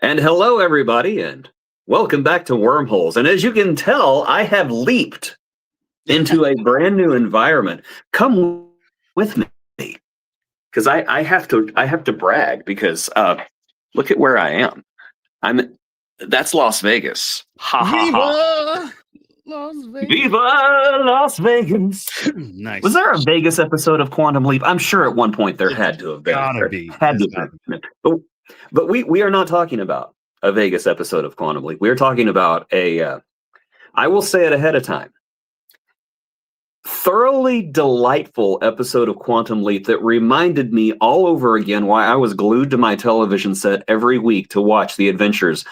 And hello, everybody, and welcome back to Wormholes. And as you can tell, I have leaped into a brand new environment. Come with me, because I have to brag because look at where I am. That's Las Vegas. Ha ha ha. Las Vegas. Viva Las Vegas. Nice. Was there a Vegas episode of Quantum Leap? I'm sure at one point there had to have been. Gotta be. Had to have been. But we are not talking about a Vegas episode of Quantum Leap. We are talking about I will say it ahead of time, thoroughly delightful episode of Quantum Leap that reminded me all over again why I was glued to my television set every week to watch the adventures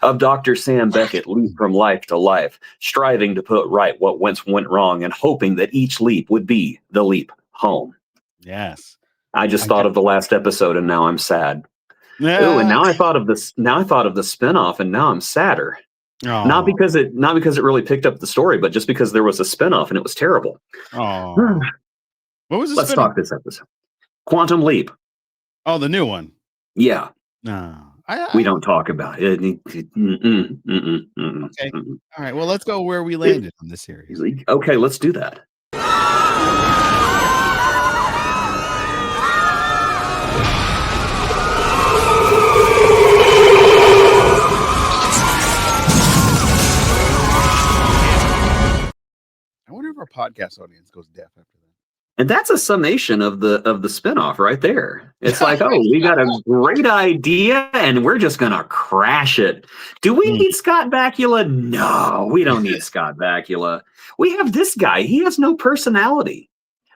of Dr. Sam Beckett leap from life to life, striving to put right what once went wrong and hoping that each leap would be the leap home. Yes. I just thought of the last episode and now I'm sad. Yeah. Ooh, and now I thought of this. Now I thought of the spinoff, and now I'm sadder. Oh. Not because it really picked up the story, but just because there was a spinoff and it was terrible. Oh. What was the Let's talk this episode. Quantum Leap. Oh, the new one. Yeah. No. We don't talk about it. Okay. All right. Well, let's go where we landed on this series. Okay, let's do that. I wonder if our podcast audience goes deaf after that. And that's a summation of the spinoff right there. It's like, oh, we got a great idea and we're just gonna crash it. Do we need Scott Bakula? No, we don't need Scott Bakula. We have this guy. He has no personality.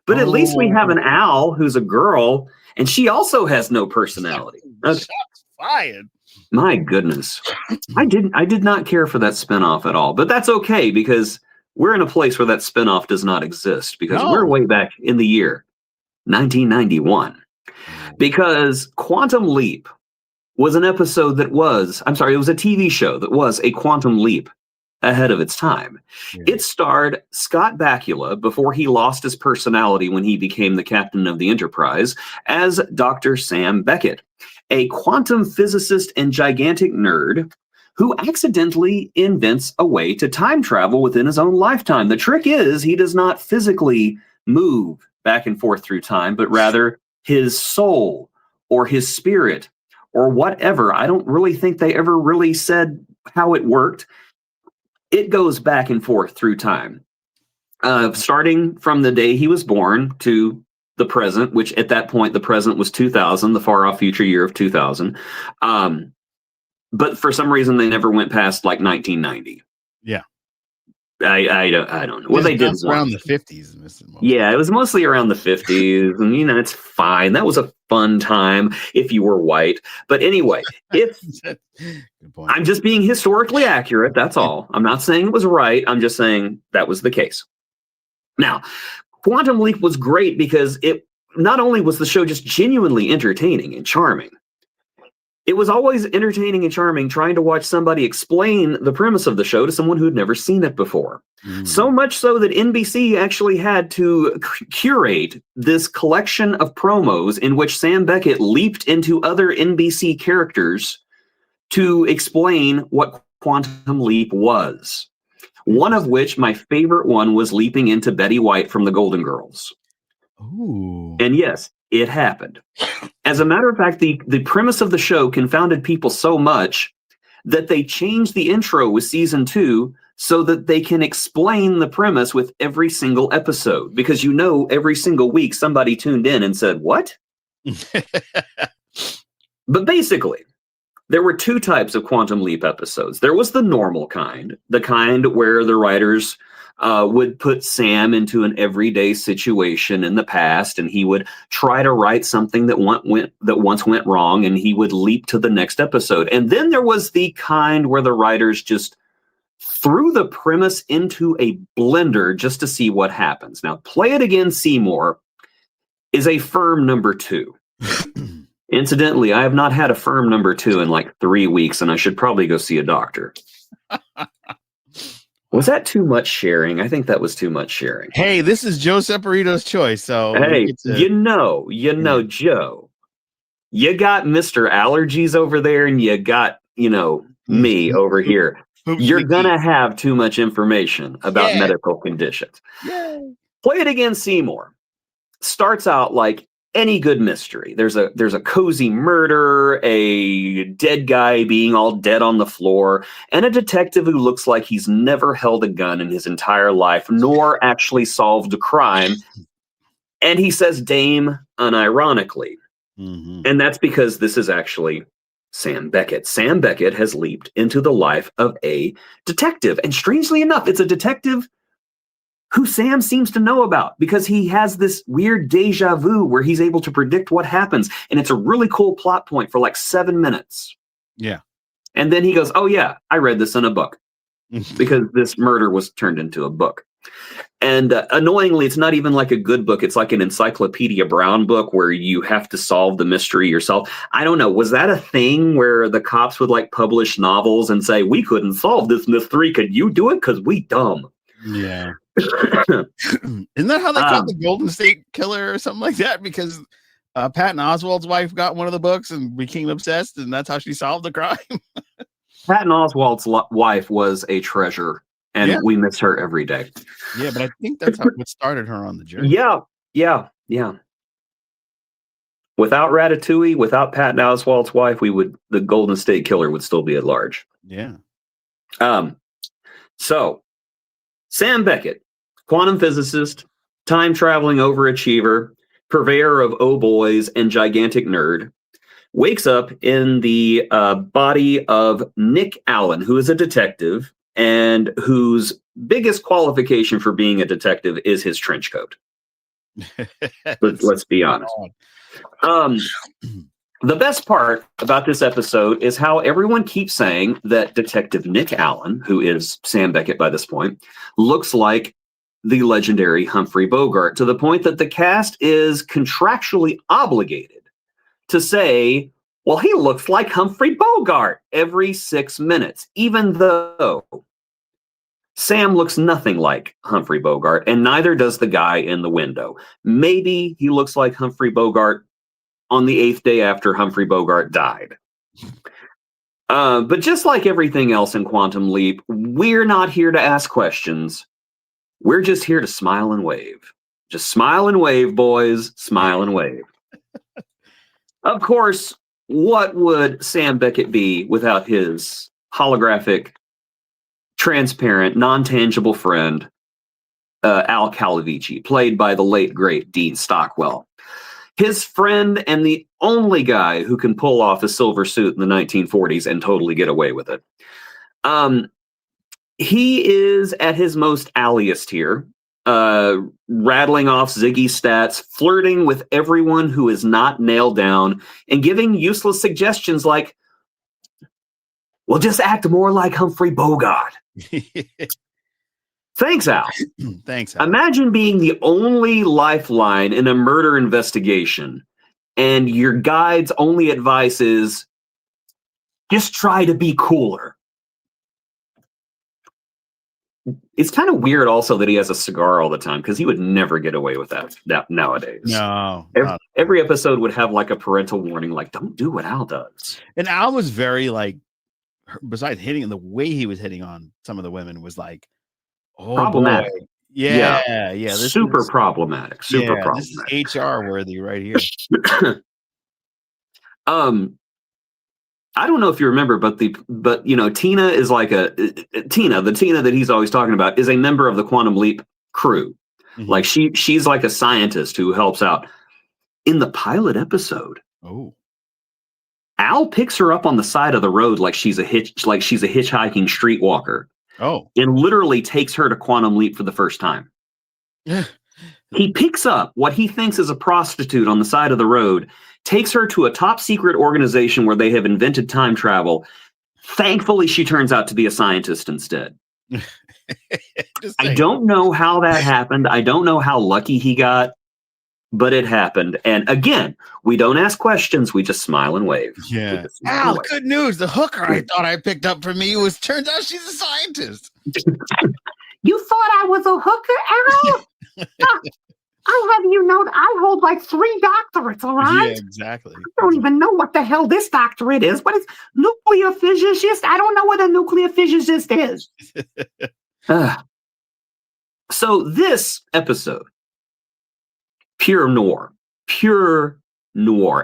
But at least we have an Al who's a girl, and she also has no personality. Shots fired. My goodness. I did not care for that spinoff at all. But that's okay because we're in a place where that spinoff does not exist because we're way back in the year 1991. Because Quantum Leap was an episode it was a TV show that was a quantum leap ahead of its time. Yeah. It starred Scott Bakula before he lost his personality when he became the captain of the Enterprise as Dr. Sam Beckett, a quantum physicist and gigantic nerd who accidentally invents a way to time travel within his own lifetime. The trick is he does not physically move back and forth through time, but rather his soul or his spirit or whatever. I don't really think they ever really said how it worked. It goes back and forth through time, starting from the day he was born to the present, which at that point, the present was 2000, the far off future year of 2000. But for some reason, they never went past like 1990. Yeah. I don't know. Well, they did around the 50s. Yeah, it was mostly around the 50s. And, it's fine. That was a fun time if you were white. But anyway, I'm just being historically accurate. That's all. I'm not saying it was right. I'm just saying that was the case. Now, Quantum Leap was great because it not only was the show just genuinely entertaining and charming, it was always entertaining and charming trying to watch somebody explain the premise of the show to someone who had never seen it before. So much so that NBC actually had to curate this collection of promos in which Sam Beckett leaped into other NBC characters to explain what Quantum Leap was. One of which, my favorite one, was leaping into Betty White from the Golden Girls. Ooh. And yes, it happened. As a matter of fact, the premise of the show confounded people so much that they changed the intro with season 2 so that they can explain the premise with every single episode. Because every single week somebody tuned in and said, what? But basically, there were 2 types of Quantum Leap episodes. There was the normal kind, the kind where the writers would put Sam into an everyday situation in the past, and he would try to write something that once went wrong, and he would leap to the next episode. And then there was the kind where the writers just threw the premise into a blender just to see what happens. Now, Play It Again, Seymour is a firm number 2. Incidentally, I have not had a firm number 2 in like 3 weeks, and I should probably go see a doctor. Was that too much sharing? I think that was too much sharing. Hey, this is Joe Separito's choice. So hey, Joe, you got Mr. Allergies over there, and you got me over here. Hoops You're the going geek. to have too much information about medical conditions. Yay. Play It Again, Seymour starts out like any good mystery. There's a cozy murder, a dead guy being all dead on the floor, and a detective who looks like he's never held a gun in his entire life, nor actually solved a crime. And he says dame unironically. Mm-hmm. And that's because this is actually Sam Beckett. Sam Beckett has leaped into the life of a detective. And strangely enough, it's a detective who Sam seems to know about because he has this weird deja vu where he's able to predict what happens. And it's a really cool plot point for like 7 minutes. Yeah. And then he goes, oh, yeah, I read this in a book because this murder was turned into a book. And annoyingly, it's not even like a good book. It's like an Encyclopedia Brown book where you have to solve the mystery yourself. I don't know. Was that a thing where the cops would like publish novels and say, we couldn't solve this mystery. Could you do it? Because we dumb. Yeah. Isn't that how they called the Golden State Killer or something like that? Because Patton Oswalt's wife got one of the books and became obsessed, and that's how she solved the crime. Patton Oswalt's wife was a treasure, and we miss her every day. Yeah, but I think that's what started her on the journey. Yeah. Without Ratatouille, without Patton Oswalt's wife, the Golden State Killer would still be at large. Yeah. So Sam Beckett, quantum physicist, time-traveling overachiever, purveyor of oh boys, and gigantic nerd, wakes up in the body of Nick Allen, who is a detective and whose biggest qualification for being a detective is his trench coat. Let's be honest. The best part about this episode is how everyone keeps saying that Detective Nick Allen, who is Sam Beckett by this point, looks like the legendary Humphrey Bogart, to the point that the cast is contractually obligated to say, well, he looks like Humphrey Bogart every 6 minutes, even though Sam looks nothing like Humphrey Bogart, and neither does the guy in the window. Maybe he looks like Humphrey Bogart on the 8th day after Humphrey Bogart died. But just like everything else in Quantum Leap, we're not here to ask questions. We're just here to smile and wave. Just smile and wave, boys. Smile and wave. Of course, what would Sam Beckett be without his holographic, transparent, non-tangible friend, Al Calavici, played by the late, great Dean Stockwell? His friend and the only guy who can pull off a silver suit in the 1940s and totally get away with it. He is at his most alliest here, rattling off Ziggy stats, flirting with everyone who is not nailed down, and giving useless suggestions like, well, just act more like Humphrey Bogart. Thanks, Al. Thanks, Al. Imagine being the only lifeline in a murder investigation, and your guide's only advice is just try to be cooler. It's kind of weird also that he has a cigar all the time, because he would never get away with that nowadays. No. Every episode would have like a parental warning, like, don't do what Al does. And Al was very like, besides hitting, the way he was hitting on some of the women was like, oh, problematic. Boy. Yeah. This super problematic. Problematic. This is HR worthy right here. I don't know if you remember, but Tina is like the Tina that he's always talking about is a member of the Quantum Leap crew. Mm-hmm. Like she's like a scientist who helps out. In the pilot episode, Al picks her up on the side of the road like she's a hitchhiking streetwalker. And literally takes her to Quantum Leap for the first time. He picks up what he thinks is a prostitute on the side of the road, takes her to a top secret organization where they have invented time travel. Thankfully, she turns out to be a scientist instead. I don't know how that happened. I don't know how lucky he got, but it happened. And again, we don't ask questions. We just smile and wave. Yeah. Al, good news. The hooker I thought I picked up from me turns out she's a scientist. You thought I was a hooker, Al? I do you know that I hold like 3 doctorates, all right? Yeah, exactly. I don't even know what the hell this doctorate is. What is nuclear physicist? I don't know what a nuclear physicist is. So this episode, pure noir,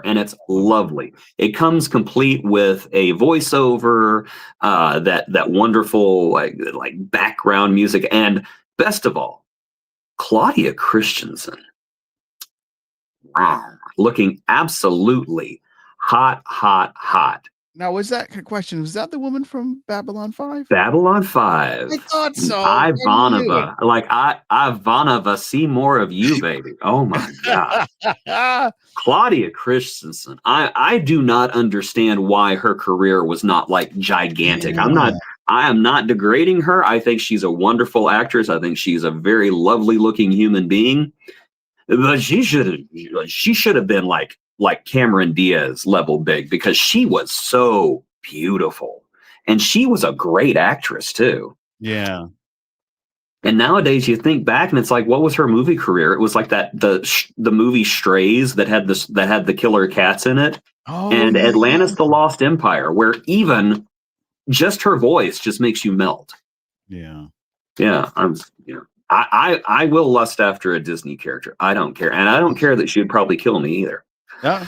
and it's lovely. It comes complete with a voiceover, that wonderful like background music, and best of all, Claudia Christensen. Wow, looking absolutely hot. Now, was that the woman from Babylon 5? Babylon 5. I thought so. Ivanova. Like Ivanova, see more of you, baby. Oh my God. Claudia Christensen. I do not understand why her career was not like gigantic. Yeah. I am not degrading her. I think she's a wonderful actress. I think she's a very lovely looking human being. But she should have been like Cameron Diaz level big, because she was so beautiful, and she was a great actress too. Yeah. And nowadays you think back and it's like, what was her movie career? It was like the movie Strays that had the killer cats in it, and Atlantis: The Lost Empire, where even just her voice just makes you melt. Yeah. Yeah, I will lust after a Disney character. I don't care. And I don't care that she would probably kill me either. Yeah.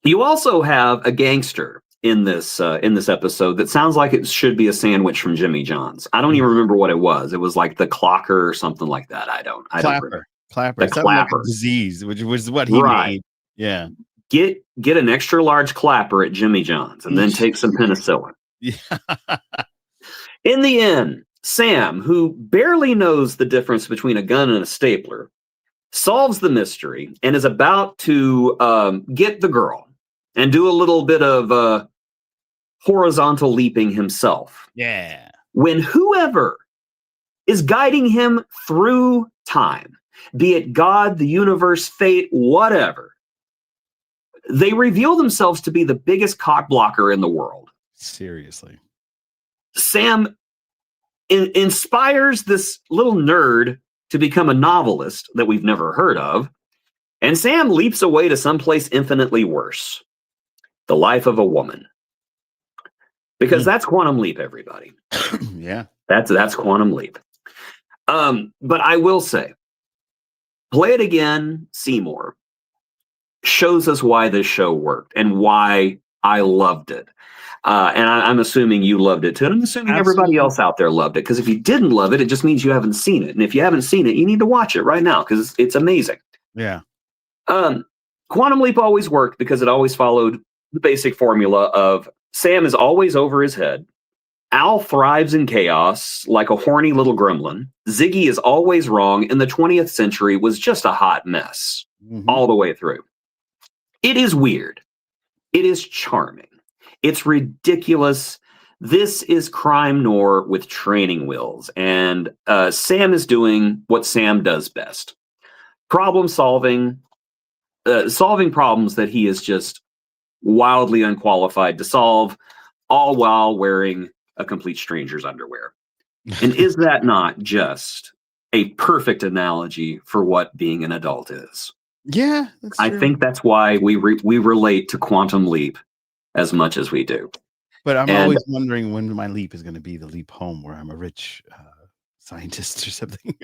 You also have a gangster in this episode that sounds like it should be a sandwich from Jimmy John's. I don't even remember what it was. It was like the Clocker or something like that. I don't remember. Clapper. The Clapper. Like a disease, which was what he made. Yeah. Get an extra large Clapper at Jimmy John's and then take some penicillin. Yeah. In the end, Sam, who barely knows the difference between a gun and a stapler, solves the mystery and is about to get the girl and do a little bit of horizontal leaping himself. Yeah. When whoever is guiding him through time, be it God, the universe, fate, whatever, they reveal themselves to be the biggest cock blocker in the world. Seriously. Sam inspires this little nerd to become a novelist that we've never heard of, and Sam leaps away to someplace infinitely worse. The life of a woman. Because that's Quantum Leap, everybody. Yeah. That's Quantum Leap. But I will say, Play It Again, Seymour, shows us why this show worked and why I loved it. And I'm assuming you loved it too. And I'm assuming everybody else out there loved it. Because if you didn't love it, it just means you haven't seen it. And if you haven't seen it, you need to watch it right now, because it's amazing. Yeah. Quantum Leap always worked because it always followed the basic formula of Sam is always over his head. Al thrives in chaos like a horny little gremlin. Ziggy is always wrong. And the 20th century was just a hot mess all the way through. It is weird. It is charming. It's ridiculous. This is crime noir with training wheels. And Sam is doing what Sam does best. Problem solving, solving problems that he is just wildly unqualified to solve, all while wearing a complete stranger's underwear. And is that not just a perfect analogy for what being an adult is? Yeah, that's true. I think that's why we relate to Quantum Leap as much as we do. But I'm always wondering when my leap is going to be the leap home, where I'm a rich scientist or something.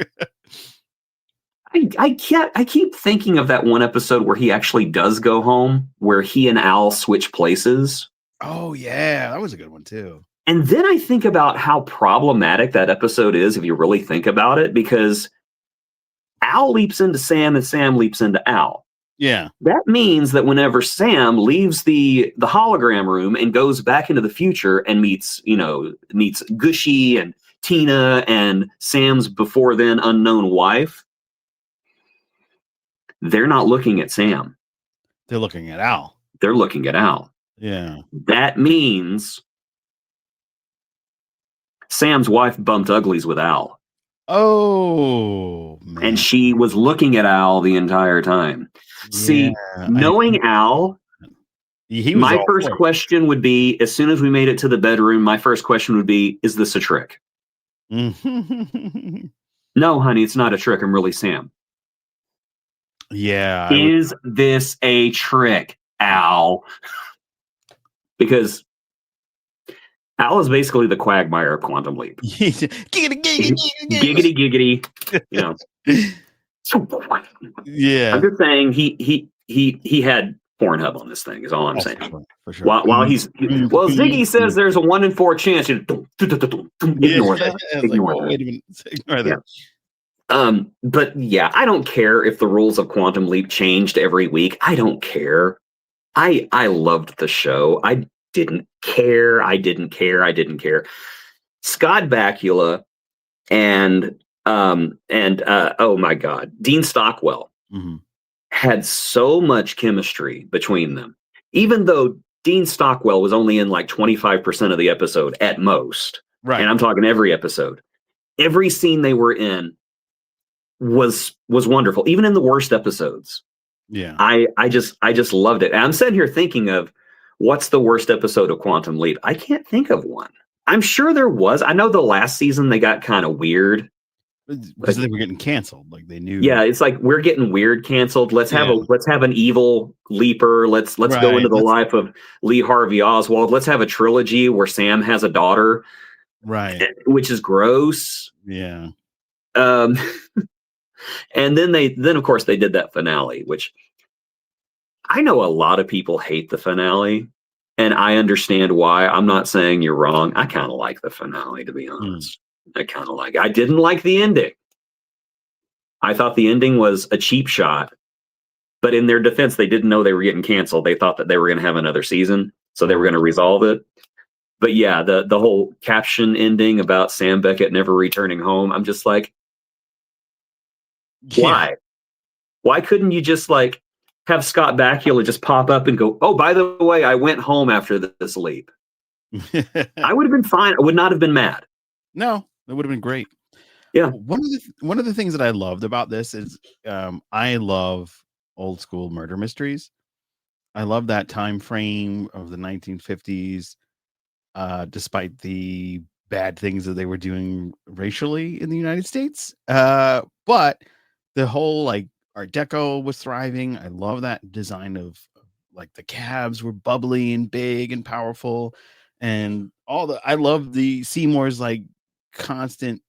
I keep thinking of that one episode where he actually does go home, where he and Al switch places. Oh yeah, that was a good one too. And then I think about how problematic that episode is if you really think about it, because Al leaps into Sam and Sam leaps into Al. Yeah. That means that whenever Sam leaves the hologram room and goes back into the future and meets Gushy and Tina and Sam's before then unknown wife, they're not looking at Sam. They're looking at Al. They're looking at Al. Yeah. That means Sam's wife bumped uglies with Al. Oh, man. And she was looking at Al the entire time. Yeah, see, knowing Al, my first question would be, as soon as we made it to the bedroom, my first question would be, is this a trick? No, honey, it's not a trick. I'm really Sam. Yeah. Is this a trick, Al? Because Al is basically the Quagmire of Quantum Leap. Giggity, Giggity, giggity. You know. Yeah. I'm just saying he had Pornhub on this thing is all I'm saying. For sure. While Ziggy says there's a 1 in 4 chance. Ignore that. Ignore that. Wait a minute. Ignore that. But yeah, I don't care if the rules of Quantum Leap changed every week. I don't care. I loved the show. I didn't care. Scott Bakula and oh my God, Dean Stockwell had so much chemistry between them. Even though Dean Stockwell was only in like 25% of the episode at most. Right. And I'm talking every episode. Every scene they were in was wonderful, even in the worst episodes. Yeah. I just loved it. And I'm sitting here thinking of what's the worst episode of Quantum Leap. I can't think of one. I'm sure there was. I know the last season they got kind of weird because they were getting canceled. Like they knew. Yeah, it's like we're getting weird canceled. Let's have an evil leaper. Let's go into the life of Lee Harvey Oswald. Let's have a trilogy where Sam has a daughter. Right. Which is gross. Yeah. And then of course they did that finale, which I know a lot of people hate the finale, and I understand why. I'm not saying you're wrong. I kind of like the finale, to be honest. I kind of like it. I didn't like the ending. I thought the ending was a cheap shot, but in their defense, they didn't know they were getting canceled. They thought that they were going to have another season, so they were going to resolve it. But yeah, the whole caption ending about Sam Beckett never returning home, I'm just like, why? Why couldn't you just like have Scott Bakula just pop up and go, oh, by the way, I went home after this leap? I would have been fine. I would not have been mad. No, it would have been great. Yeah. One of the things that I loved about this is I love old school murder mysteries. I love that time frame of the 1950s, despite the bad things that they were doing racially in the United States. But the whole like Art Deco was thriving. I love that design of like the cabs were bubbly and big and powerful, and I love the Seymour's like constant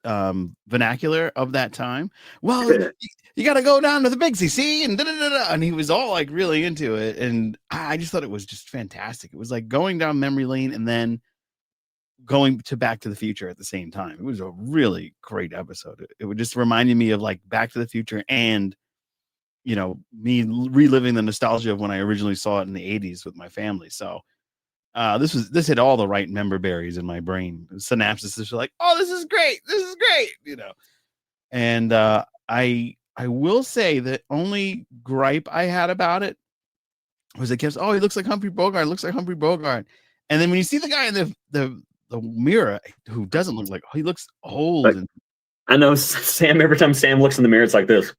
vernacular of that time. Well, you got to go down to the big CC and and he was all like really into it, and I just thought it was just fantastic. It was like going down memory lane and then going to Back to the Future at the same time. It was a really great episode. It would just reminded me of like Back to the Future and me reliving the nostalgia of when I originally saw it in the 80s with my family. So this hit all the right member berries in my brain. Synapses is like, oh, this is great, and I will say that only gripe I had about it was it kept, oh, he looks like Humphrey Bogart, and then when you see the guy in the mirror who doesn't look like, he looks old. Like, I know Sam, every time Sam looks in the mirror, it's like this.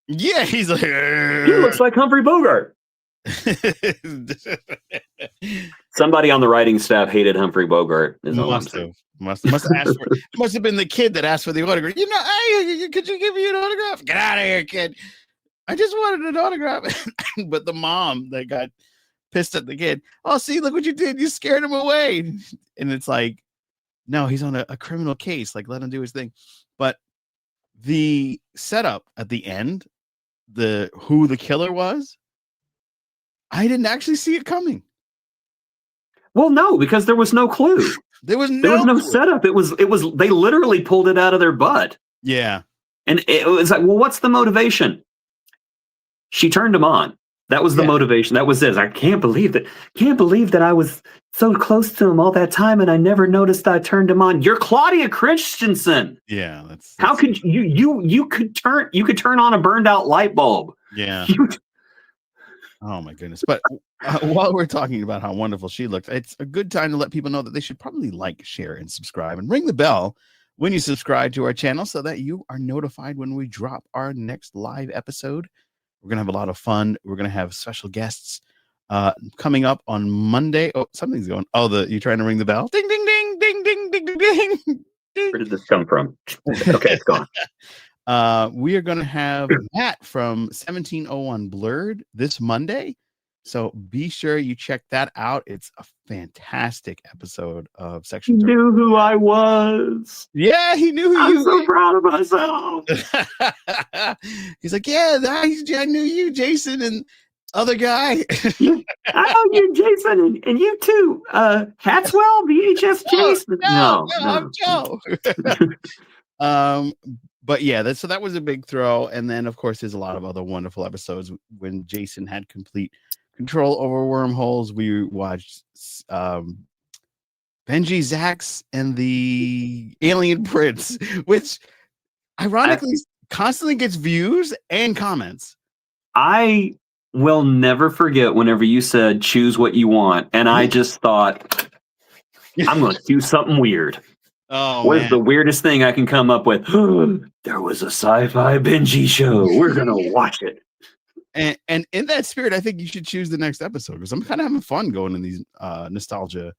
Yeah, he's like, he looks like Humphrey Bogart. Somebody on the writing staff hated Humphrey Bogart. Must have asked for it. Must have been the kid that asked for the autograph. Hey, could you give me an autograph? Get out of here, kid. I just wanted an autograph. But the mom that got pissed at the kid. Oh, see, look what you did. You scared him away. And it's like, no, he's on a criminal case. Like, let him do his thing. But the setup at the end, who the killer was, I didn't actually see it coming. Well, no, because there was no clue. There was no setup. It was they literally pulled it out of their butt. Yeah. And it was like, well, what's the motivation? She turned him on. That was the motivation. That was it. I can't believe that I was so close to him all that time and I never noticed I turned him on. You're Claudia Christensen. Yeah, that's how could you could turn on a burned out light bulb. Yeah. Oh my goodness. But while we're talking about how wonderful she looked, it's a good time to let people know that they should probably like, share, and subscribe, and ring the bell when you subscribe to our channel so that you are notified when we drop our next live episode. We're going to have a lot of fun. We're going to have special guests coming up on Monday. Oh, something's going. Oh, you trying to ring the bell? Ding, ding, ding, ding, ding, ding, ding, ding. Where did this come from? Okay, it's gone. We are going to have Matt from 1701 Blurred this Monday. So be sure you check that out. It's a fantastic episode of Section He 30. knew who I was. Yeah, he knew who I'm so proud of myself. He's like, yeah, I knew you, Jason, and other guy. I know you, Jason, and you too. Hatswell, VHS Jason. No, I'm Joe. But yeah, that was a big throw. And then, of course, there's a lot of other wonderful episodes when Jason had complete control over wormholes. We watched Benji, Zax, and the Alien Prince, which ironically constantly gets views and comments. I will never forget whenever you said choose what you want, and I just thought I'm going to do something weird. What is the weirdest thing I can come up with? There was a sci-fi Benji show. We're going to watch it. And in that spirit, I think you should choose the next episode because I'm kind of having fun going in these nostalgia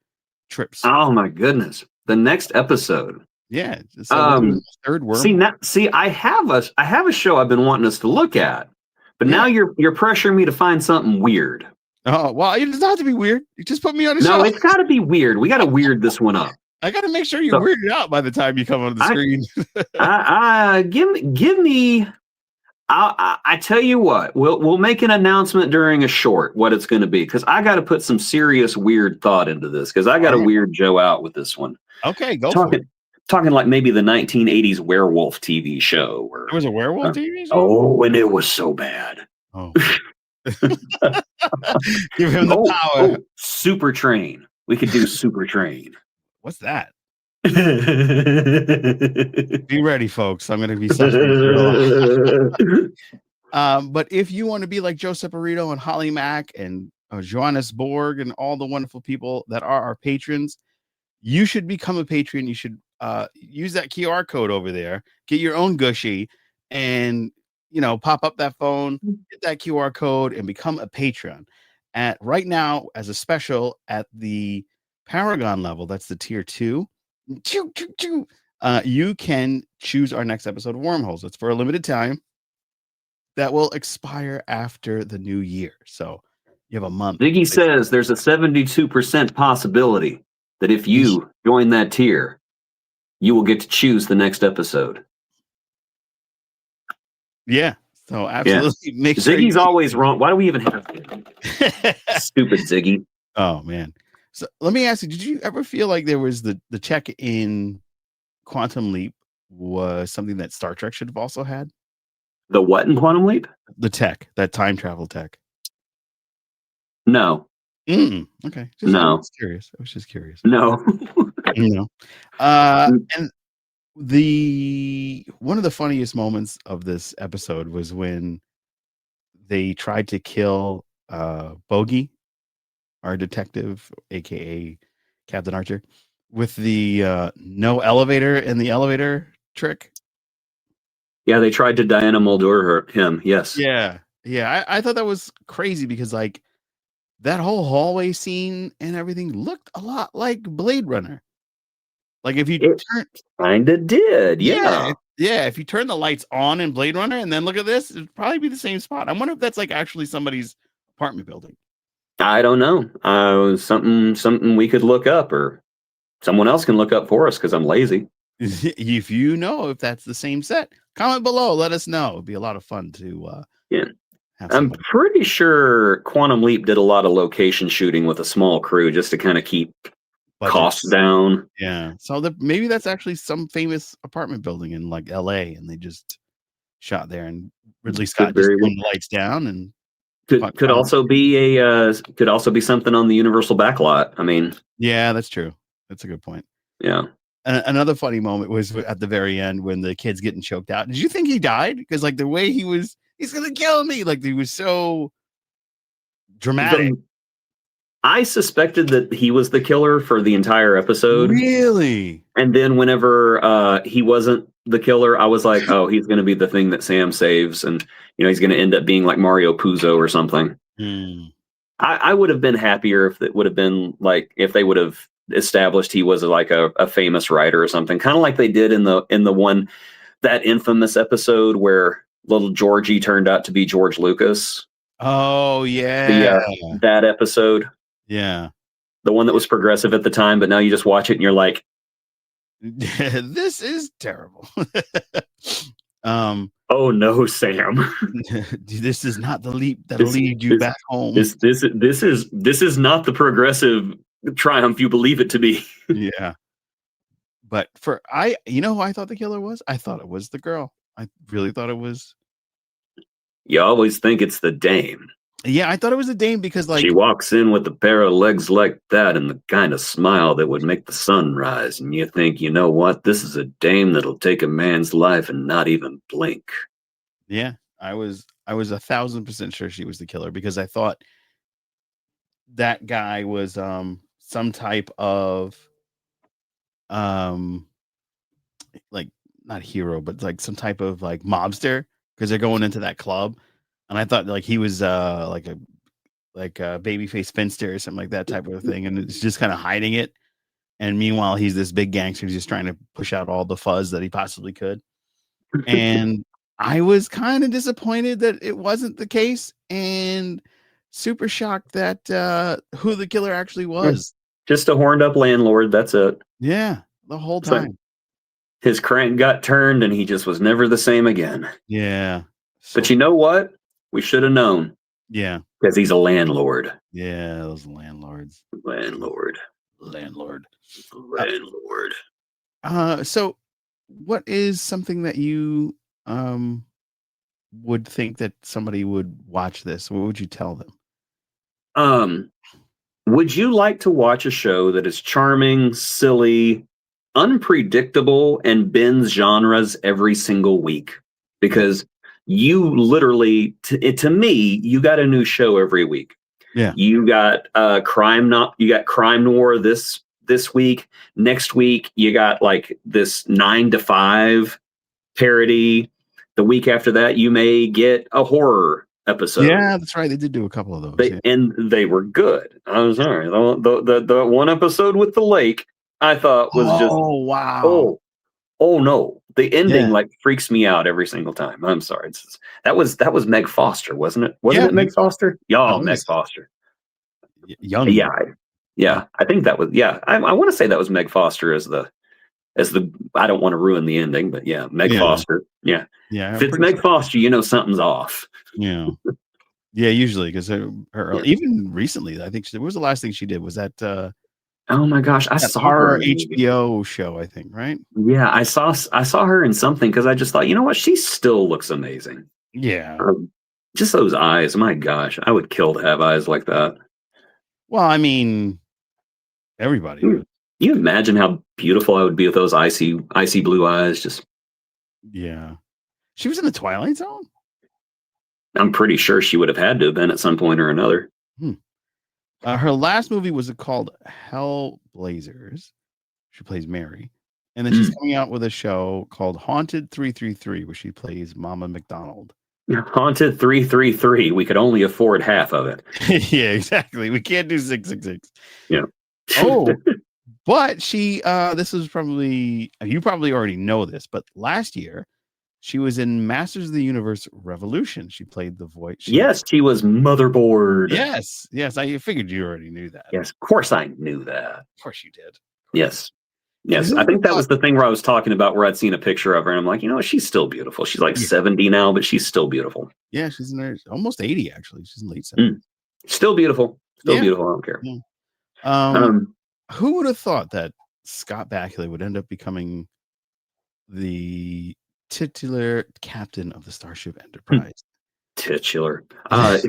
trips. Oh my goodness. The next episode. Yeah. So third worm. See, I have a show I've been wanting us to look at, but now you're pressuring me to find something weird. Oh, well, it doesn't have to be weird. You just put me on a show. No, it's got to be weird. We got to weird this one up. I got to make sure you're weirded out by the time you come on the screen. Give me. I tell you what. We'll make an announcement during a short what it's going to be because I got to put some serious weird thought into this because I got to weird Joe out with this one. Okay, go for it. Talking like maybe the 1980s werewolf TV show. There was a werewolf TV show? Oh, and it was so bad. Oh. Give him the power. Super Train. We could do Super Train. What's that? Be ready, folks. I'm going to be such but if you want to be like Joe Separito and Holly Mack and Johannes Borg and all the wonderful people that are our patrons, you should become a patron. You should use that QR code over there, get your own gushy, and pop up that phone, get that QR code, and become a patron. At right now, as a special at the Paragon level, that's the tier 2. You can choose our next episode of Wormholes. It's for a limited time. That will expire after the new year. So you have a month. Ziggy says there's a 72% possibility that if you join that tier, you will get to choose the next episode. Yeah. So absolutely make sure Ziggy's always wrong. Why do we even have stupid Ziggy? Oh man. So let me ask you, did you ever feel like there was the check in Quantum Leap was something that Star Trek should have also had? The what in Quantum Leap? The tech, that time travel tech. No. Okay. No. I was just curious. No. And one of the funniest moments of this episode was when they tried to kill Bogey, our detective, aka Captain Archer, with the no elevator in the elevator trick. Yeah, they tried to Diana Muldaur him. Yes. Yeah. I thought that was crazy because like that whole hallway scene and everything looked a lot like Blade Runner. Like if you kind of did, yeah. If you turn the lights on in Blade Runner and then look at this, it'd probably be the same spot. I wonder if that's like actually somebody's apartment building. I don't know. Something we could look up, or someone else can look up for us because I'm lazy. If you know if that's the same set, comment below. Let us know. It'd be a lot of fun to. I'm pretty sure Quantum Leap did a lot of location shooting with a small crew just to kind of keep costs down. Yeah. So maybe that's actually some famous apartment building in like LA and they just shot there and Ridley Scott just turned the lights down and could also be something on the Universal backlot. I mean, yeah, that's true. That's a good point. Yeah. Another funny moment was at the very end when the kid's getting choked out. Did you think he died? Because like the way he's gonna kill me. Like he was so dramatic. I suspected that he was the killer for the entire episode. Really? And then whenever he wasn't the killer, I was like, oh, he's going to be the thing that Sam saves. And, he's going to end up being like Mario Puzo or something. I would have been happier if it would have been like, if they would have established he was like a famous writer or something, kind of like they did in the one that infamous episode where little Georgie turned out to be George Lucas. Oh yeah, that episode. Yeah, the one that was progressive at the time, but now you just watch it and you're like, this is terrible. Oh no, Sam! This is not the leap that'll lead you back home. This is not the progressive triumph you believe it to be. Yeah. But who I thought the killer was? I thought it was the girl. I really thought it was. You always think it's the dame. Yeah, I thought it was the dame because, like, she walks in with a pair of legs like that and the kind of smile that would make the sun rise, and you think, you know what? This is a dame that'll take a man's life and not even blink. Yeah, I was 1,000% sure she was the killer because I thought that guy was some type of like, not hero, but like some type of like mobster, because they're going into that club, and I thought like he was like a babyface spinster or something like that type of thing, and it's just kind of hiding it. And meanwhile, he's this big gangster who's just trying to push out all the fuzz that he possibly could. And I was kind of disappointed that it wasn't the case, and super shocked that who the killer actually was. Just a horned up landlord. That's it. Yeah, the whole time. Like his crank got turned and he just was never the same again. Yeah. But you know what? We should have known. Yeah. Because he's a landlord. Yeah, those landlords. Landlord. So what is something that you would think that somebody would watch this? What would you tell them? Would you like to watch a show that is charming, silly, unpredictable, and bends genres every single week? Because you literally, to me, you got a new show every week. Yeah. You got crime noir this week. Next week you got like this 9 to 5 parody. The week after that you may get a horror episode. Yeah, that's right. They did do a couple of those. And they were good. I'm sorry. The one episode with the lake I thought was just, oh wow. Oh no. The ending like freaks me out every single time. I'm sorry. That was Meg Foster, wasn't it? Wasn't it Meg Foster? Y'all, Meg Foster. Young. Yeah. I think that was, I want to say that was Meg Foster as the I don't want to ruin the ending, but Meg Foster. Yeah. Yeah. If it's Meg Foster, you know something's off. Yeah. Yeah, usually, because her even recently, I think what was the last thing she did? Was that oh my gosh, I saw her HBO show, I think, right? Yeah, I saw her in something because I just thought, you know what, she still looks amazing. Yeah. Just those eyes, my gosh, I would kill to have eyes like that. Well, I mean, everybody would. You imagine how beautiful I would be with those icy blue eyes. Just yeah. She was in the Twilight Zone? I'm pretty sure she would have had to have been at some point or another. Her last movie was called Hellblazers. She plays Mary. And then she's coming out with a show called Haunted 333, where she plays Mama McDonald. Haunted 333. We could only afford half of it. Yeah, exactly. We can't do 666. Yeah. Oh, but she, this is probably, you probably already know this, but last year she was in Masters of the Universe Revolution. She played the voice. She was Motherboard. Yes. I figured you already knew that. Yes, of course I knew that. Of course you did. Yes. I think that was the thing where I was talking about, where I'd seen a picture of her and I'm like, you know, she's still beautiful. She's like 70 now, but she's still beautiful. Yeah, she's in her almost 80 actually. She's in late 70s. Still beautiful. Beautiful. I don't care. Yeah. Who would have thought that Scott Bakula would end up becoming the titular captain of the Starship Enterprise? Titular. I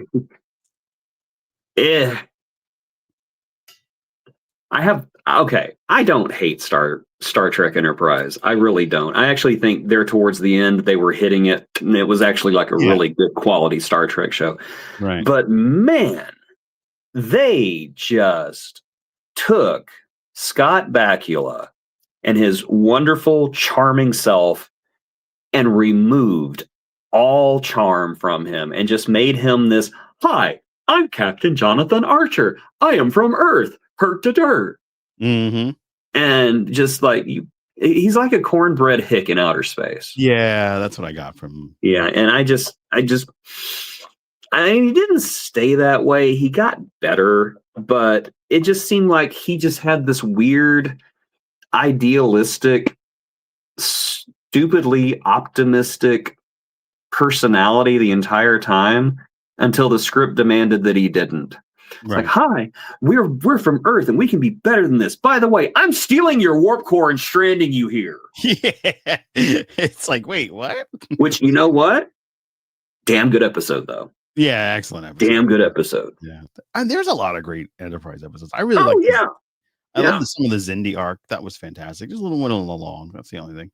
don't hate Star Trek Enterprise. I really don't. I actually think there towards the end they were hitting it, and it was actually like a really good quality Star Trek show. Right. But man, they just took Scott Bakula and his wonderful, charming self and removed all charm from him and just made him this, hi, I'm Captain Jonathan Archer. I am from Earth. Hurt to dirt. Mm-hmm. And just like he's like a cornbread hick in outer space. Yeah, that's what I got from. Yeah, and he didn't stay that way. He got better, but it just seemed like he just had this weird, idealistic, stupidly optimistic personality the entire time until the script demanded that he didn't. It's like, hi, we're from Earth and we can be better than this. By the way, I'm stealing your warp core and stranding you here. Yeah. It's like, wait, what? Which, you know what? Damn good episode, though. Yeah, excellent episode. Damn good episode. Yeah. And there's a lot of great Enterprise episodes. I really I love some of the Xindi arc. That was fantastic. Just a little one along. That's the only thing.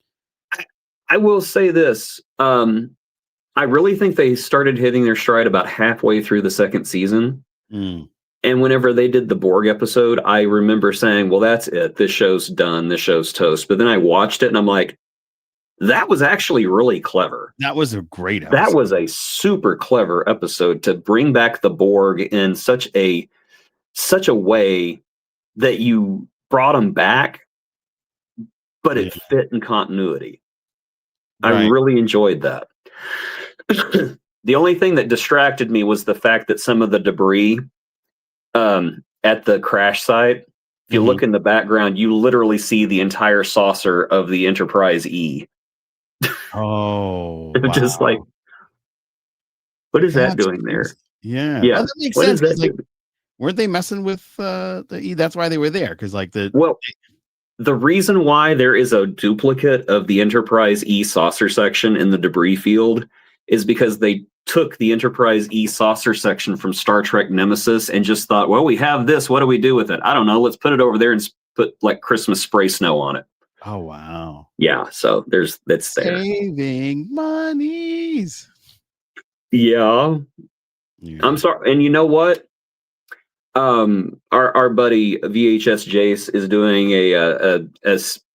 I will say this. I really think they started hitting their stride about halfway through the second season. And whenever they did the Borg episode, I remember saying, well, that's it. This show's done. This show's toast. But then I watched it and I'm like, that was actually really clever. That was a great episode. That was a super clever episode to bring back the Borg in such a way that you brought them back, but it fit in continuity. Right. I really enjoyed that. The only thing that distracted me was the fact that some of the debris at the crash site, if you look in the background, you literally see the entire saucer of the Enterprise E. Oh, just like, what is that doing there? Yeah. Yeah. Well, that makes sense. Like, weren't they messing with the E? That's why they were there. Because the reason why there is a duplicate of the Enterprise E saucer section in the debris field is because they took the Enterprise E saucer section from Star Trek Nemesis and just thought, well, we have this. What do we do with it? I don't know. Let's put it over there and put like Christmas spray snow on it. Oh, wow. Yeah. So that's there. Saving monies. Yeah. I'm sorry. And you know what? Our buddy VHS Jace is doing a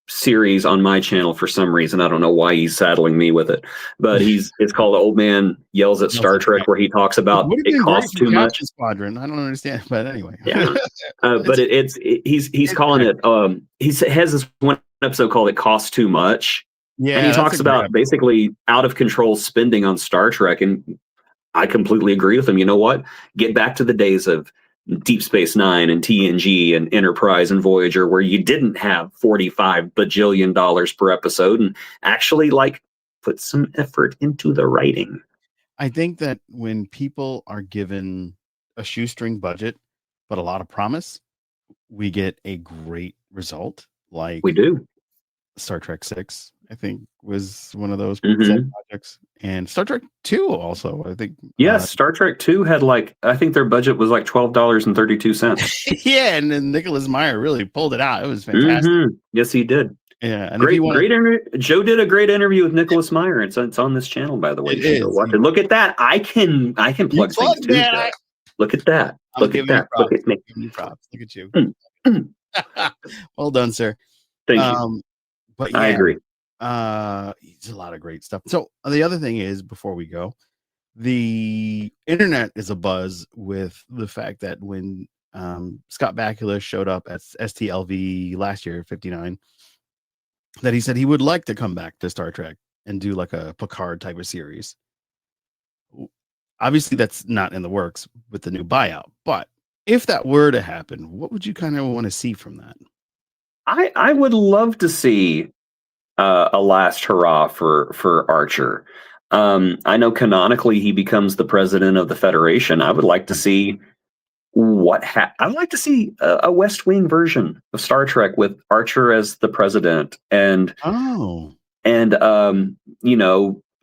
series on my channel for some reason. I don't know why he's saddling me with it, but it's called Old Man Yells at Star Trek, where he talks about it costs too much. Squadron. I don't understand, but anyway. Yeah. But he's calling it. He has this one episode called "It Costs Too Much." Yeah, and he talks about basically out of control spending on Star Trek, and I completely agree with him. You know what? Get back to the days of Deep Space Nine and TNG and Enterprise and Voyager, where you didn't have $45 bajillion per episode, and actually put some effort into the writing. I think that when people are given a shoestring budget but a lot of promise, we get a great result. Like we do. Star Trek 6, I think, was one of those projects, and Star Trek 2 also, I think. Yes, Star Trek 2 had I think their budget was like $12.32. Yeah, and then Nicholas Meyer really pulled it out. It was fantastic. Yes, he did. Yeah, and great interview. Joe did a great interview with Nicholas Meyer. It's on this channel, by the way. Look at that. I can plug things too. Look at that. Look at that. Look at me. Props. Look at you. Well done, sir. Thank you. But yeah, I agree. It's a lot of great stuff. So the other thing is, before we go, the internet is abuzz with the fact that when Scott Bakula showed up at STLV last year, 59, that he said he would like to come back to Star Trek and do like a Picard type of series. Obviously, that's not in the works with the new buyout. But if that were to happen, what would you kind of want to see from that? I would love to see a last hurrah for Archer. I know canonically he becomes the president of the Federation. I would like to see I'd like to see a West Wing version of Star Trek with Archer as the president and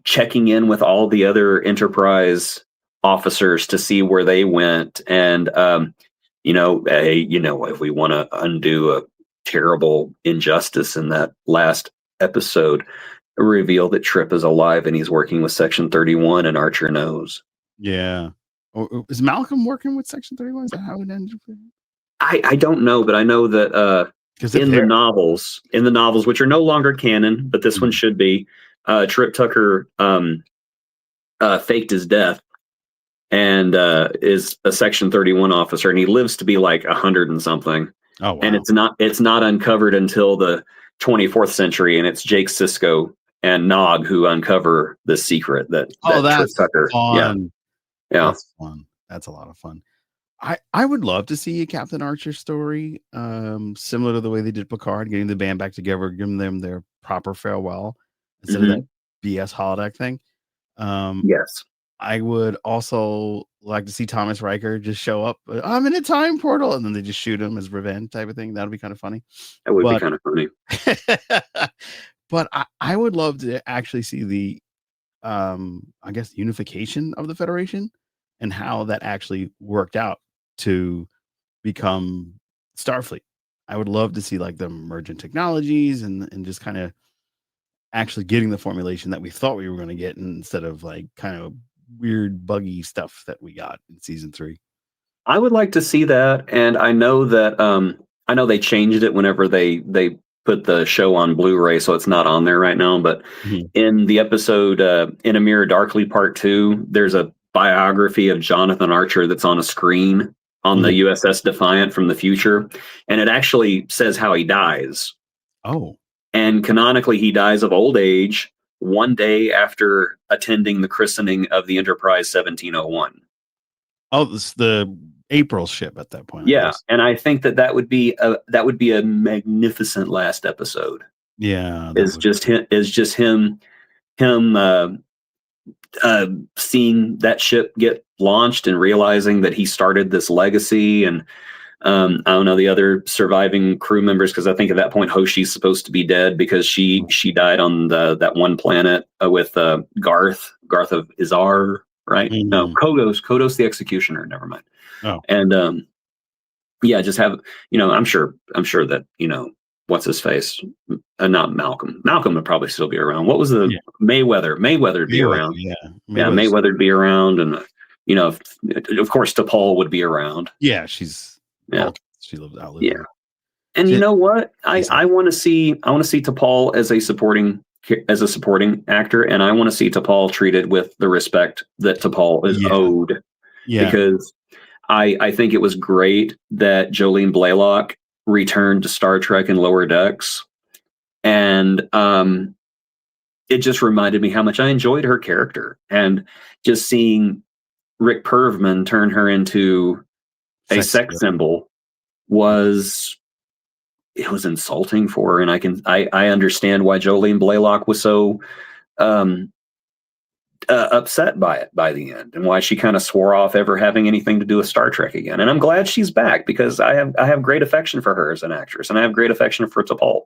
checking in with all the other Enterprise officers to see where they went. And if we want to undo a terrible injustice in that last episode, reveal that Trip is alive and he's working with Section 31 and Archer knows. Yeah. Is Malcolm working with Section 31? Is that how it ended? I don't know, but I know that in the novels, which are no longer canon, but this one should be, Trip Tucker faked his death and is a Section 31 officer, and he lives to be like 100 and something. Oh, wow. And it's not uncovered until the 24th century, and it's Jake Sisko and Nog who uncover the secret that that's Tucker. fun. Yeah. That's fun. That's a lot of fun. I would love to see a Captain Archer story, similar to the way they did Picard, getting the band back together, giving them their proper farewell instead of that BS holodeck thing. Yes. I would also like to see Thomas Riker just show up. I'm in a time portal, and then they just shoot him as revenge type of thing. That would be kind of funny. That would be kind of funny. But I would love to actually see the, I guess, unification of the Federation and how that actually worked out to become Starfleet. I would love to see like them merge in technologies and just kind of actually getting the formulation that we thought we were going to get instead of like kind of weird buggy stuff that we got in season 3. I would like to see that, and I know that I know they changed it whenever they put the show on Blu-ray, so it's not on there right now. But in the episode In a Mirror Darkly Part 2, there's a biography of Jonathan Archer that's on a screen on the USS Defiant from the future, and it actually says how he dies. Oh. And canonically, he dies of old age one day after attending the christening of the Enterprise 1701. Oh, this the April ship at that point. Yeah, and I think that would be a magnificent last episode. Yeah, Is just him seeing that ship get launched and realizing that he started this legacy. And I don't know the other surviving crew members, because I think at that point Hoshi's supposed to be dead because she died on that one planet with Garth of Izar, right? No, Kodos the Executioner. Never mind. Oh, and yeah, just have, I'm sure that, what's his face? Not Malcolm. Malcolm would probably still be around. What was the Mayweather? Mayweather'd be around. Yeah, Mayweather'd be around, and of course T'Pol would be around. Yeah, she lives out. Yeah, and you know what? I want to see T'Pol as a supporting actor, and I want to see T'Pol treated with the respect that T'Pol is owed. Yeah, because I think it was great that Jolene Blalock returned to Star Trek and Lower Decks, and it just reminded me how much I enjoyed her character, and just seeing Rick Pervman turn her into a sex symbol was insulting for her, and I understand why Jolene Blalock was so upset by it by the end, and why she kind of swore off ever having anything to do with Star Trek again. And I'm glad she's back, because I have great affection for her as an actress, and I have great affection for T'Pol.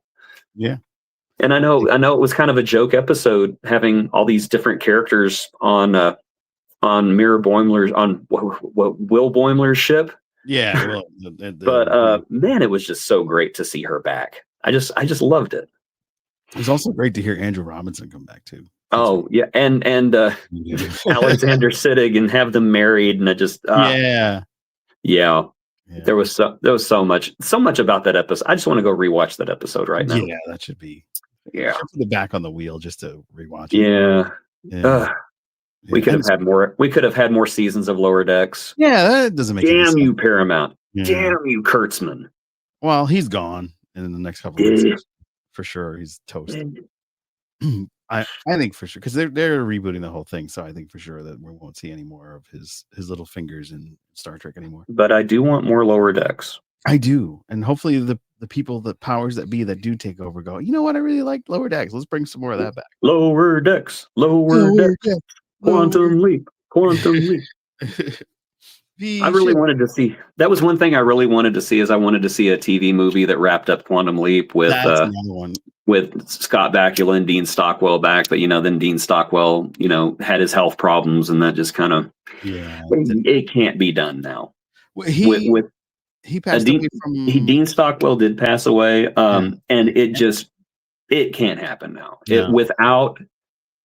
Yeah. And I know it was kind of a joke episode having all these different characters on Mira Boimler's, on Will Boimler's ship. Yeah, well, but man, it was just so great to see her back. I just loved it. It was also great to hear Andrew Robinson come back too. Oh yeah, and Alexander Siddig, and have them married, and I just yeah. There was so much about that episode. I just want to go rewatch that episode right now. Yeah, that should be. Yeah, put the back on the wheel just to rewatch it. Yeah. We could have had more. We could have had more seasons of Lower Decks. Yeah, that doesn't make any sense. Damn you, Paramount. Yeah. Damn you, Kurtzman. Well, he's gone in the next couple of weeks. For sure, he's toast. I think for sure, because they're rebooting the whole thing, so I think for sure that we won't see any more of his little fingers in Star Trek anymore. But I do want more Lower Decks. I do, and hopefully the people, the powers that be that do take over, go, you know what, I really like Lower Decks. Let's bring some more of that back. Lower Decks. Quantum leap. I really wanted to see. That was one thing I really wanted to see. Is I wanted to see a TV movie that wrapped up Quantum Leap with Scott Bakula and Dean Stockwell back. But then Dean Stockwell, had his health problems, and that just kind of it can't be done now. Well, he passed away from Dean Stockwell did pass away, and it can't happen now. No. Without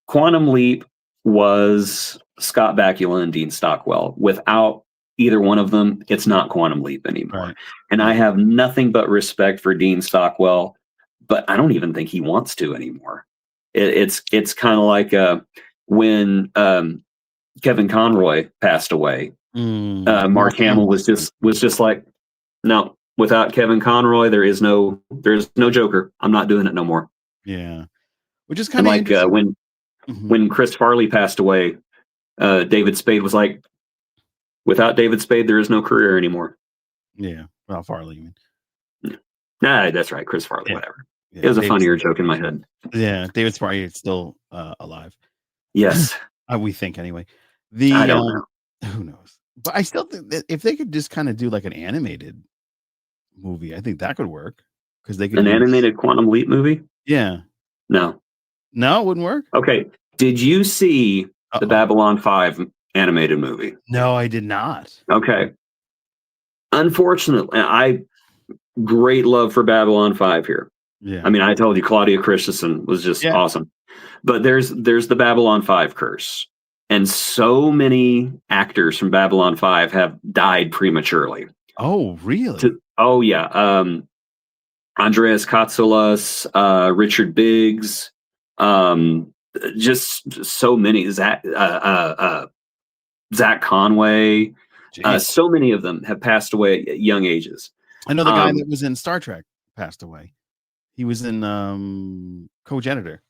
Quantum Leap was Scott Bakula and Dean Stockwell. Without either one of them, it's not Quantum Leap anymore. Right. And I have nothing but respect for Dean Stockwell, but I don't even think he wants to anymore. It's kind of like when Kevin Conroy passed away. Mark Hamill was just like, no, without Kevin Conroy, there's no Joker. I'm not doing it no more. Yeah, which is And kind of like interesting. when Chris Farley passed away, David Spade was like, without David Spade, there is no career anymore. Yeah, well, Farley. Nah, that's right, Chris Farley. Yeah. Whatever. Yeah, It was a funnier joke in my head. Yeah, David Spade is still alive. Yes, we think anyway. I don't know. Who knows? But I still think that if they could just kind of do like an animated movie, I think that could work because they could An animated Quantum Leap movie? Yeah. No, it wouldn't work. Okay, did you see the Babylon 5 animated movie? No, I did not. Okay, unfortunately, I great love for Babylon 5 here. Yeah, I mean, I told you Claudia Christensen was just awesome, but there's the Babylon 5 curse, and so many actors from Babylon 5 have died prematurely. Oh, really? Oh yeah, Andreas Katsoulas, Richard Biggs, just so many. Zach Conway, so many of them have passed away at young ages. I know the guy that was in Star Trek passed away. He was in Co-Janitor.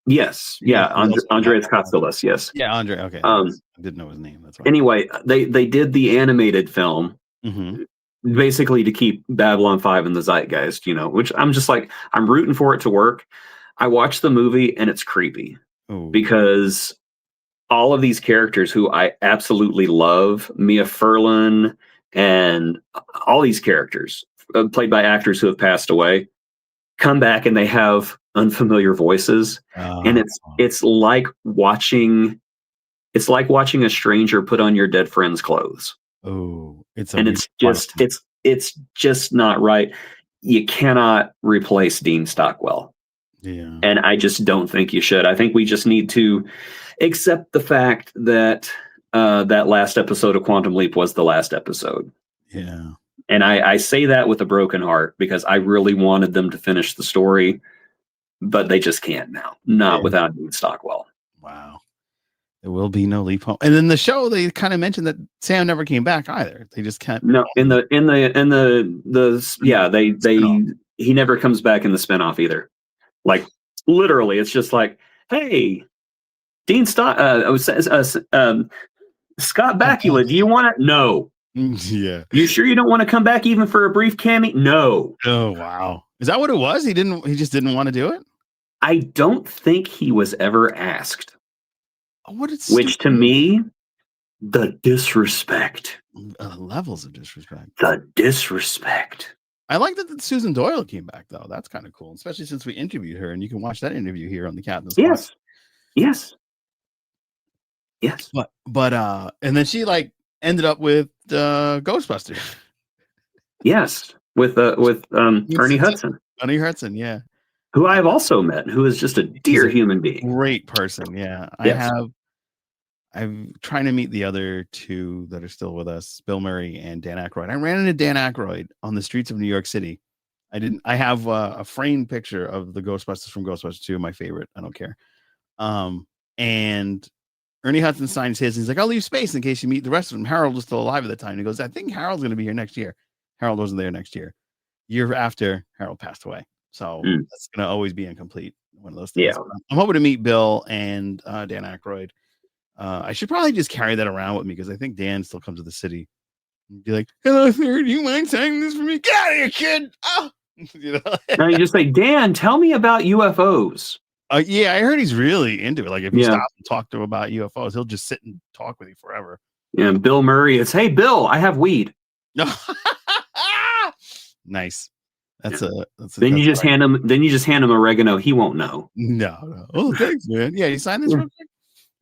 Yes, yeah, Andreas Katsoulas. Yes, yeah, Andre. Okay, I didn't know his name. That's right. Anyway, they did the animated film. Basically to keep Babylon 5 in the zeitgeist, which I'm just like, I'm rooting for it to work. I watched the movie and it's creepy because all of these characters who I absolutely love, Mia Furlan and all these characters played by actors who have passed away, come back and they have unfamiliar voices. And it's like watching a stranger put on your dead friend's clothes. Oh, it's just not right. You cannot replace Dean Stockwell. Yeah. And I just don't think you should. I think we just need to accept the fact that that last episode of Quantum Leap was the last episode. Yeah. And I say that with a broken heart because I really wanted them to finish the story, but they just can't now. Not without Dean Stockwell. Wow. There will be no leap home. And in the show, they kind of mentioned that Sam never came back either. They just can't. No, he never comes back in the spinoff either. Like literally, it's just like, hey, Dean Scott Bakula, do you want to? No. Yeah. You sure you don't want to come back even for a brief cameo? No. Oh wow. Is that what it was? He just didn't want to do it? I don't think he was ever asked. Which to me, the disrespect. Levels of disrespect. The disrespect. I like that Susan Doyle came back though. That's kind of cool, especially since we interviewed her, and you can watch that interview here on the Captain's Watch. Yes. But and then she ended up with Ghostbusters. Yes, with Ernie Hudson. Ernie Hudson, yeah. Who I have also met, who is just a dear human being. Great person, yeah. Yes. I'm trying to meet the other two that are still with us, Bill Murray and Dan Aykroyd. I ran into Dan Aykroyd on the streets of New York City. I have a framed picture of the Ghostbusters from Ghostbusters 2, my favorite. I don't care. And Ernie Hudson signs his. And he's like, I'll leave space in case you meet the rest of them. Harold was still alive at the time. And he goes, I think Harold's going to be here next year. Harold wasn't there next year. Year after, Harold passed away. So that's going to always be incomplete. One of those things. Yeah. I'm hoping to meet Bill and Dan Aykroyd. I should probably just carry that around with me because I think Dan still comes to the city and be like, hello, sir, do you mind signing this for me? Get out of here, kid. Oh. Now you just say, Dan, tell me about UFOs. Yeah, I heard he's really into it. Like if you stop and talk to him about UFOs, he'll just sit and talk with you forever. Yeah, and Bill Murray is, hey, Bill, I have weed. Nice. Then you just hand him oregano. He won't know. No. Oh, thanks, man. Yeah, you sign this real quick.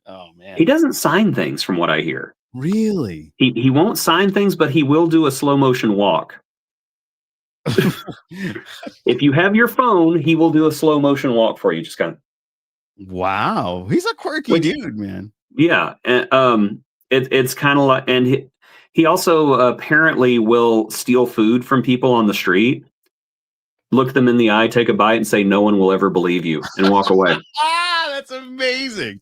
Oh man. He doesn't sign things from what I hear. Really? He won't sign things, but he will do a slow motion walk. If you have your phone, he will do a slow motion walk for you. Just kind of. Wow, he's a quirky dude, man. Yeah, and it's kind of like, and he also apparently will steal food from people on the street, look them in the eye, take a bite, and say, "No one will ever believe you," and walk away. That's amazing.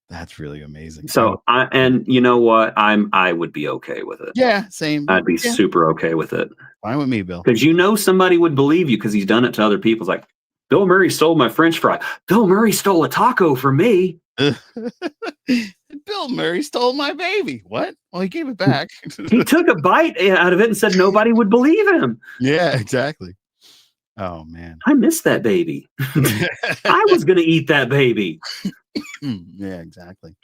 That's really amazing. So and you know what? I would be okay with it. Yeah, same. I'd be Yeah, super okay with it. fine with me, Bill. Because somebody would believe you because he's done it to other people. It's like, Bill Murray stole my French fry. Bill Murray stole a taco from me. Bill Murray stole my baby. What? Well, he gave it back. He took a bite out of it and said nobody would believe him. Yeah, exactly. Oh, man. I missed that baby. I was going to eat that baby. Yeah, exactly.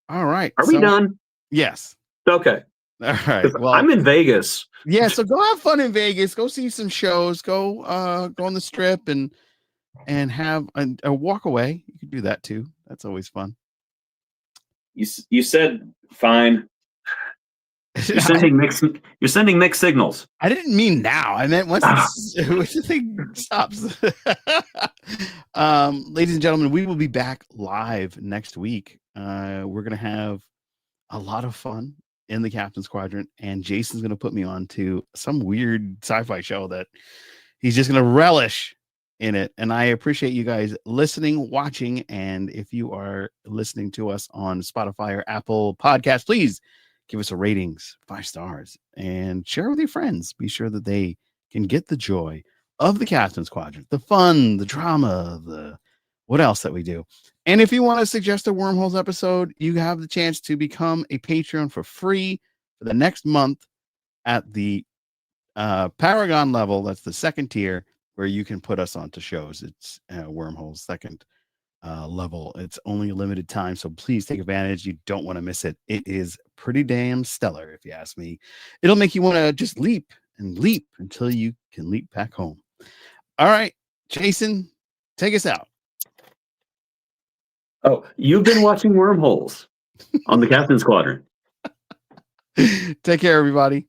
All right. Are we done? Yes. Okay. All right. Well, I'm in Vegas. Yeah, so go have fun in Vegas. Go see some shows. Go on the Strip and have a walk away. You can do that too. That's always fun. You said fine. You're sending mixed signals. I didn't mean now. I meant once the thing stops. Ladies and gentlemen, we will be back live next week. We're gonna have a lot of fun in the Captain's Quadrant, and Jason's gonna put me on to some weird sci-fi show that he's just gonna relish in it. And I appreciate you guys listening, watching, and if you are listening to us on Spotify or Apple Podcasts, please give us a ratings, 5 stars, and share with your friends. Be sure that they can get the joy of the Captain's Quadrant, the fun, the drama, the what else that we do. And if you want to suggest a Wormholes episode, you have the chance to become a Patreon for free for the next month at the Paragon level. That's the second tier where you can put us onto shows. It's Wormholes second level. It's only a limited time, so please take advantage. You don't want to miss it. It is pretty damn stellar, if you ask me. It'll make you want to just leap and leap until you can leap back home. All right, Jason, take us out. Oh, you've been watching Wormholes on the Captain's Quadrant. Take care, everybody.